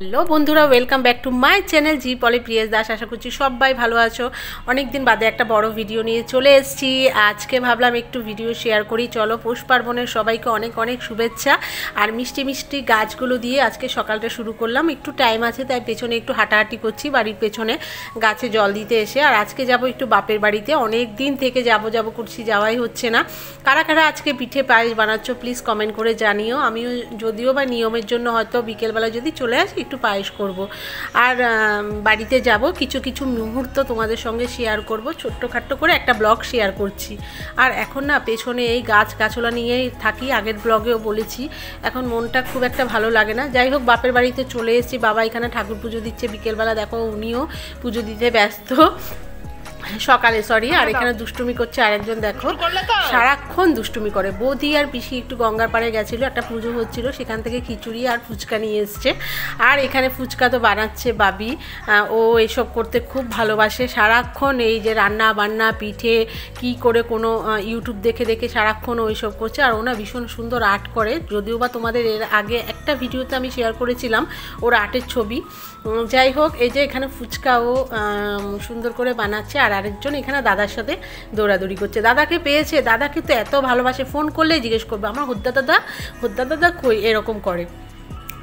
Hello বন্ধুরা, welcome back to my channel জি পলি প্রিয়েশ দাস। আশা করছি সবাই ভালো আছো। অনেক দিন বাদে একটা বড় ভিডিও নিয়ে চলে এসেছি। আজকে ভাবলাম একটু ভিডিও শেয়ার করি। চলো, পৌষ পার্বণের সবাইকে অনেক অনেক শুভেচ্ছা। আর মিষ্টি মিষ্টি গাছগুলো দিয়ে আজকে সকালটা শুরু করলাম। একটু টাইম আছে তাই পেছনে একটু হাঁটাহাঁটি করছি, বাড়ির পেছনে গাছে জল দিতে এসে। আর আজকে যাব একটু বাপের বাড়িতে, অনেক দিন থেকে যাব করছি, যাওয়াই হচ্ছে না। কারা কারা আজকে পিঠে পায়েস বানাচ্ছ প্লিজ কমেন্ট করে জানিও। আমিও যদিও বা নিয়মের জন্য হয়তো বিকেলবেলা যদি চলে আসি একটু পায়েস করব। আর বাড়িতে যাব, কিছু কিছু মুহূর্ত তোমাদের সঙ্গে শেয়ার করব, ছোট্টখাট্টো করে একটা ব্লগ শেয়ার করছি। আর এখন না পেছনে এই গাছগাছলা নিয়েই থাকি, আগের ব্লগেও বলেছি। এখন মনটা খুব একটা ভালো লাগে না। যাই হোক, বাপের বাড়িতে চলে এসেছি। বাবা এখানে ঠাকুর পুজো দিচ্ছে, বিকেলবেলা দেখো উনিও পুজো দিতে ব্যস্ত, সকালে সরি। আর এখানে দুষ্টুমি করছে আরেকজন, দেখো সারাক্ষণ দুষ্টুমি করে। বৌদি আর পিসি একটু গঙ্গার পাড়ে গেছিলো, একটা পুজো হচ্ছিল, সেখান থেকে খিচুড়ি আর ফুচকা নিয়ে এসছে। আর এখানে ফুচকা তো বানাচ্ছে বাবি, ও এসব করতে খুব ভালোবাসে। সারাক্ষণ এই যে রান্না বান্না পিঠে কি করে কোনো ইউটিউব দেখে দেখে সারাক্ষণ ও এইসব করছে। আর ওনা ভীষণ সুন্দর আর্ট করে, যদিও বা তোমাদের এর আগে একটা ভিডিওতে আমি শেয়ার করেছিলাম ওর আর্টের ছবি। যাই হোক, এই যে এখানে ফুচকাও সুন্দর করে বানাচ্ছে। আর আরেকজন এখানে দাদার সাথে দৌড়াদৌড়ি করছে। দাদাকে পেয়েছে, দাদাকে তো এত ভালোবাসে, ফোন করলেই জিজ্ঞেস করবে আমার হুদ্দা দাদা কই, এরকম করে।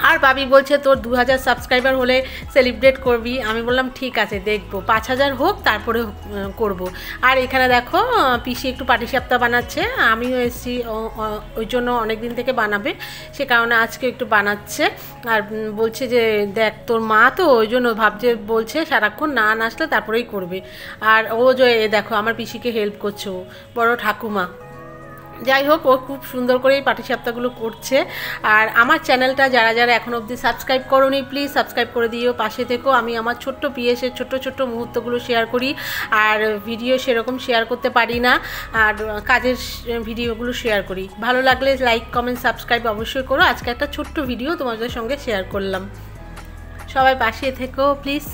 আর বাবি বলছে তোর 2000 সাবস্ক্রাইবার হলে সেলিব্রেট করবি। আমি বললাম ঠিক আছে, দেখবো, 5000 হোক তারপরে করব। আর এখানে দেখো পিসি একটু পাটিসাপটা বানাচ্ছে, আমিও এসেছি ওই জন্য অনেক দিন থেকে বানাবে, সে কারণে আজকে একটু বানাচ্ছে। আর বলছে যে দেখ তোর মা তো ওই জন্য ভাবছে, বলছে সারাক্ষণ না আসলে তারপরেই করবে। আর ও যে দেখো আমার পিসিকে হেল্প করছে, ও বড় ঠাকুমা। যাই হোক, ও খুব সুন্দর করে এই পাটিসাপটাগুলো করছে। আর আমার চ্যানেলটা যারা যারা এখন অবধি সাবস্ক্রাইব করোনি প্লিজ সাবস্ক্রাইব করে দিও, পাশে থেকো। আমি আমার ছোট্ট পিএসের ছোট্ট ছোট্ট মুহূর্তগুলো শেয়ার করি, আর ভিডিও সেরকম শেয়ার করতে পারি না, আর কাজের ভিডিওগুলো শেয়ার করি। ভালো লাগলে লাইক কমেন্ট সাবস্ক্রাইব অবশ্যই করো। আজকে একটা ছোট্ট ভিডিও তোমাদের সঙ্গে শেয়ার করলাম, সবাই পাশে থেকো প্লিজ।